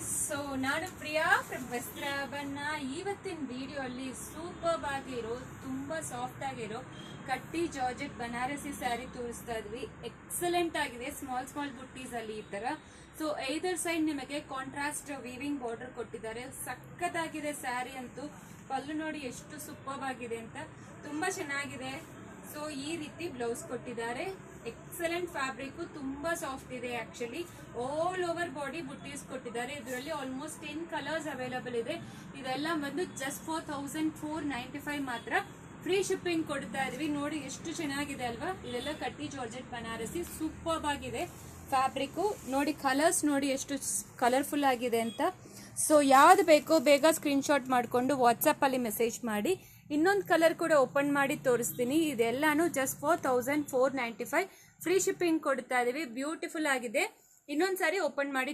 So ನಾನು Priya from ವಸ್ತ್ರಾಭರಣ. ಇವತ್ತಿನ video ಅಲ್ಲಿ ಸೂಪರ್ ಆಗಿರೋ ತುಂಬಾ ಸಾಫ್ಟ್ ಆಗಿರೋ ಕಟ್ಟಿ ಜಾರ್ಜೆಟ್ ಬನಾರಸಿ ಸ್ಯಾರಿ ತೋರಿಸ್ತಾ ಇದ್ವಿ. ಎಕ್ಸಲೆಂಟ್ ಆಗಿದೆ. ಸ್ಮಾಲ್ ಸ್ಮಾಲ್ ಬುಟ್ಟೀಸ್ ಅಲ್ಲಿ ಈ ತರ. ಸೊ ಐದರ್ ಸೈಡ್ ನಿಮಗೆ ಕಾಂಟ್ರಾಸ್ಟ್ ವೀವಿಂಗ್ ಬಾರ್ಡರ್ ಕೊಟ್ಟಿದ್ದಾರೆ. ಸಖತ್ತಾಗಿದೆ ಸ್ಯಾರಿ ಅಂತೂ. ಪಲ್ಲು ನೋಡಿ ಎಷ್ಟು ಸೂಪರ್ ಆಗಿದೆ ಅಂತ, ತುಂಬಾ ಚೆನ್ನಾಗಿದೆ. ಸೊ ಈ ರೀತಿ ಬ್ಲೌಸ್ ಕೊಟ್ಟಿದ್ದಾರೆ. ಎಕ್ಸಲೆಂಟ್ ಫ್ಯಾಬ್ರಿಕ್, ತುಂಬಾ ಸಾಫ್ಟ್ ಇದೆ. ಆಕ್ಚುಲಿ ಆಲ್ ಓವರ್ ಬಾಡಿ ಬುಟ್ಟೀಸ್ ಕೊಟ್ಟಿದ್ದಾರೆ. ಇದರಲ್ಲಿ ಆಲ್ಮೋಸ್ಟ್ 10 ಕಲರ್ಸ್ ಅವೈಲಬಲ್ ಇದೆ. ಇದೆಲ್ಲ ಬಂದು ಜಸ್ಟ್ 4495 ಮಾತ್ರ. ಫ್ರೀ ಶಿಪ್ಪಿಂಗ್ ಕೊಡ್ತಾ ಇದೀವಿ. ನೋಡಿ ಎಷ್ಟು ಚೆನ್ನಾಗಿದೆ ಅಲ್ವಾ. ಇದೆಲ್ಲ ಕಟ್ಟಿ ಜಾರ್ಜೆಟ್ ಬನಾರಸಿ, ಸೂಪರ್ ಆಗಿದೆ ಫ್ಯಾಬ್ರಿಕ್. ನೋಡಿ ಕಲರ್ಸ್ ನೋಡಿ ಎಷ್ಟು ಕಲರ್ಫುಲ್ ಆಗಿದೆ ಅಂತ. ಸೊ ಯಾವ್ದು ಬೇಕೋ ಬೇಗ ಸ್ಕ್ರೀನ್ ಶಾಟ್ ಮಾಡಿಕೊಂಡು ವಾಟ್ಸಪ್ ಅಲ್ಲಿ ಮೆಸೇಜ್ ಮಾಡಿ. ಇನ್ನೊಂದು ಕಲರ್ ಕೂಡ ಓಪನ್ ಮಾಡಿ ತೋರಿಸ್ತೀನಿ. ಇದೆಲ್ಲಾನು ಜಸ್ಟ್ 4495 ಫ್ರೀ ಶಿಪ್ಪಿಂಗ್ ಕೊಡ್ತಾ ಇದೀವಿ. ಬ್ಯೂಟಿಫುಲ್ ಆಗಿದೆ. ಇನ್ನೊಂದ್ಸಾರಿ ಓಪನ್ ಮಾಡಿ